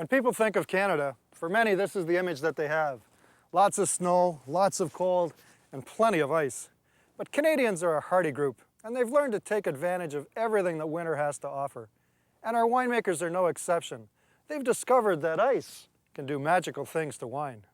When people think of Canada, for many this is the image that they have. Lots of snow, lots of cold, and plenty of ice. But Canadians are a hardy group, and they've learned to take advantage of everything that winter has to offer. And our winemakers are no exception. They've discovered that ice can do magical things to wine.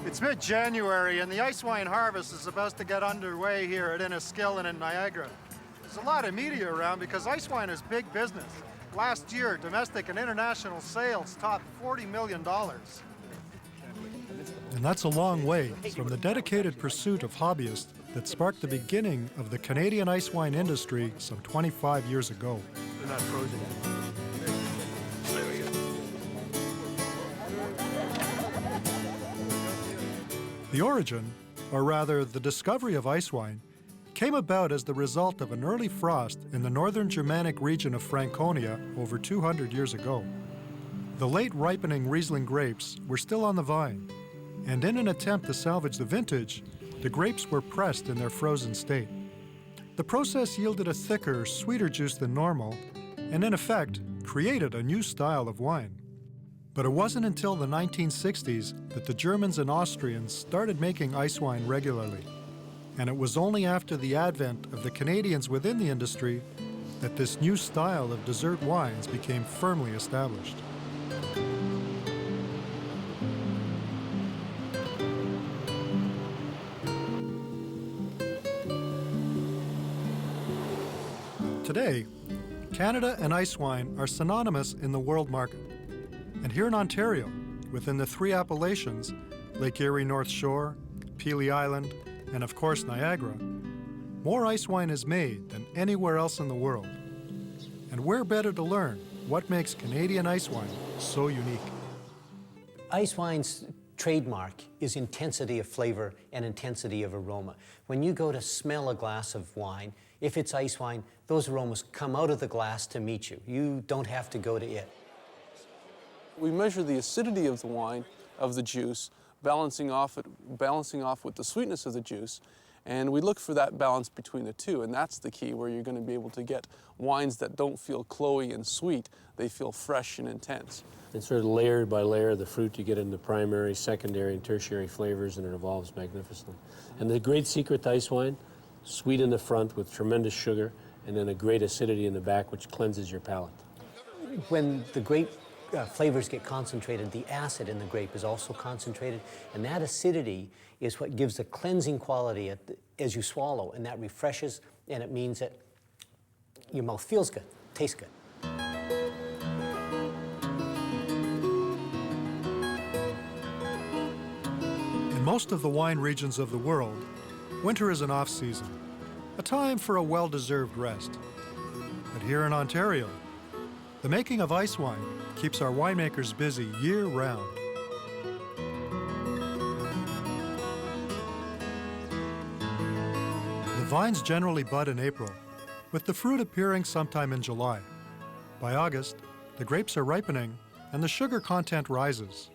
It's mid-January and the Icewine harvest is about to get underway here at Enniskillen in Niagara. There's a lot of media around because Icewine is big business. Last year, domestic and international sales topped $40 million. And that's a long way from the dedicated pursuit of hobbyists that sparked the beginning of the Canadian Icewine industry some 25 years ago. They're not frozen yet. The origin, or rather the discovery of Icewine, came about as the result of an early frost in the northern Germanic region of Franconia over 200 years ago. The late ripening Riesling grapes were still on the vine, and in an attempt to salvage the vintage, the grapes were pressed in their frozen state. The process yielded a thicker, sweeter juice than normal, and in effect, created a new style of wine. But it wasn't until the 1960s that the Germans and Austrians started making Icewine regularly. And it was only after the advent of the Canadians within the industry that this new style of dessert wines became firmly established. Today, Canada and Icewine are synonymous in the world market. And here in Ontario, within the three appellations, Lake Erie North Shore, Pelee Island, and of course Niagara, more Icewine is made than anywhere else in the world. And we're better to learn what makes Canadian Icewine so unique. Icewine's trademark is intensity of flavor and intensity of aroma. When you go to smell a glass of wine, if it's Icewine, those aromas come out of the glass to meet you. You don't have to go to it. We measure the acidity of the wine, of the juice, balancing off with the sweetness of the juice, and we look for that balance between the two, and that's the key where you're going to be able to get wines that don't feel cloying and sweet, they feel fresh and intense. And sort of layer by layer, the fruit you get into primary, secondary, and tertiary flavors, and it evolves magnificently. And the great secret to Icewine, sweet in the front with tremendous sugar, and then a great acidity in the back, which cleanses your palate. When the grape flavors get concentrated, the acid in the grape is also concentrated, and that acidity is what gives a cleansing quality as you swallow, and that refreshes, and it means that your mouth feels good, tastes good. In most of the wine regions of the world, winter is an off-season, a time for a well-deserved rest. But here in Ontario, the making of Icewine keeps our winemakers busy year-round. The vines generally bud in April, with the fruit appearing sometime in July. By August, the grapes are ripening and the sugar content rises.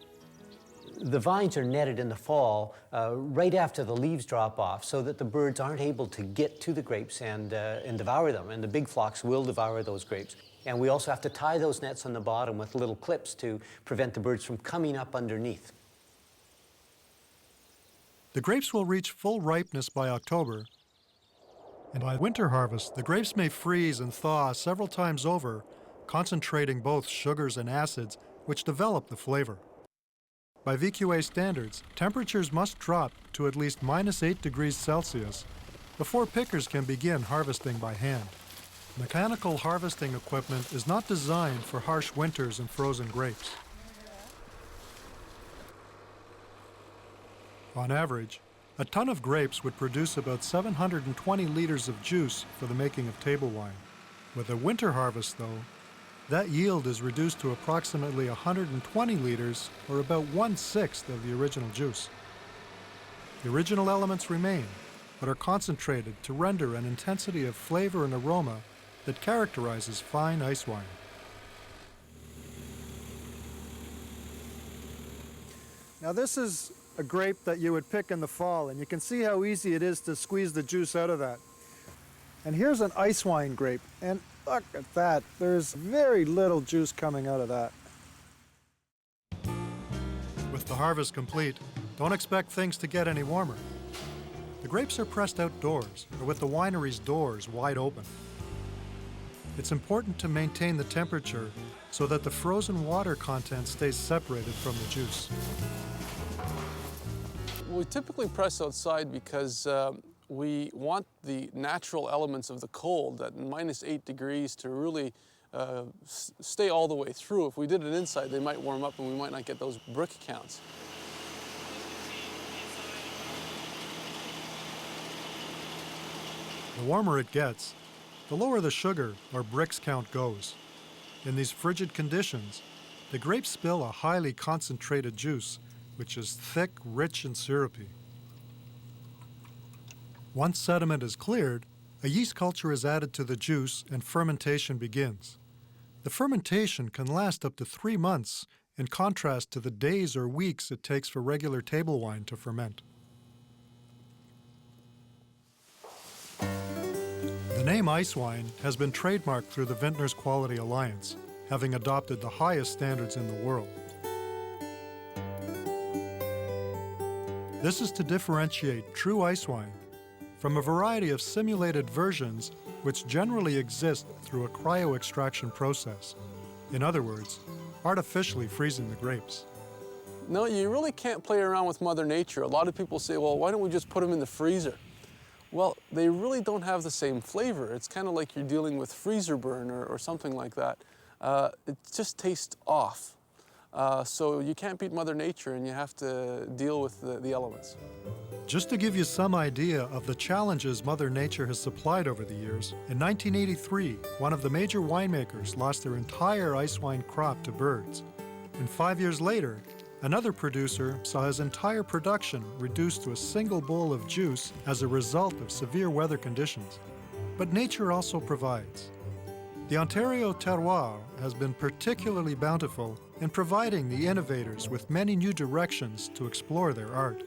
The vines are netted in the fall right after the leaves drop off so that the birds aren't able to get to the grapes and devour them, and the big flocks will devour those grapes. And we also have to tie those nets on the bottom with little clips to prevent the birds from coming up underneath. The grapes will reach full ripeness by October, and by winter harvest, the grapes may freeze and thaw several times over, concentrating both sugars and acids, which develop the flavor. By VQA standards, temperatures must drop to at least -8 degrees Celsius before pickers can begin harvesting by hand. Mechanical harvesting equipment is not designed for harsh winters and frozen grapes. On average, A ton of grapes would produce about 720 liters of juice for the making of table wine. With a winter harvest, though, that yield is reduced to approximately 120 liters, or about 1/6 of the original juice. The original elements remain, but are concentrated to render an intensity of flavor and aroma that characterizes fine ice wine. Now this is a grape that you would pick in the fall, and you can see how easy it is to squeeze the juice out of that. And here's an ice wine grape, and look at that. There's very little juice coming out of that. With the harvest complete, don't expect things to get any warmer. The grapes are pressed outdoors, or with the winery's doors wide open. It's important to maintain the temperature so that the frozen water content stays separated from the juice. We typically press outside because we want the natural elements of the cold at -8 degrees to really stay all the way through. If we did it inside, they might warm up and we might not get those brick counts. The warmer it gets, the lower the sugar or bricks count goes. In these frigid conditions, the grapes spill a highly concentrated juice, which is thick, rich, and syrupy. Once sediment is cleared, a yeast culture is added to the juice and fermentation begins. The fermentation can last up to 3 months, in contrast to the days or weeks it takes for regular table wine to ferment. The name Icewine has been trademarked through the Vintners Quality Alliance, having adopted the highest standards in the world. This is to differentiate true ice wine from a variety of simulated versions which generally exist through a cryo-extraction process. In other words, artificially freezing the grapes. No, you really can't play around with Mother Nature. A lot of people say, well, why don't we just put them in the freezer? Well, they really don't have the same flavor. It's kind of like you're dealing with freezer burn or something like that. It just tastes off. So you can't beat Mother Nature, and you have to deal with the elements. Just to give you some idea of the challenges Mother Nature has supplied over the years, in 1983, one of the major winemakers lost their entire ice wine crop to birds. And 5 years later, another producer saw his entire production reduced to a single bowl of juice as a result of severe weather conditions. But nature also provides. The Ontario terroir has been particularly bountiful in providing the innovators with many new directions to explore their art.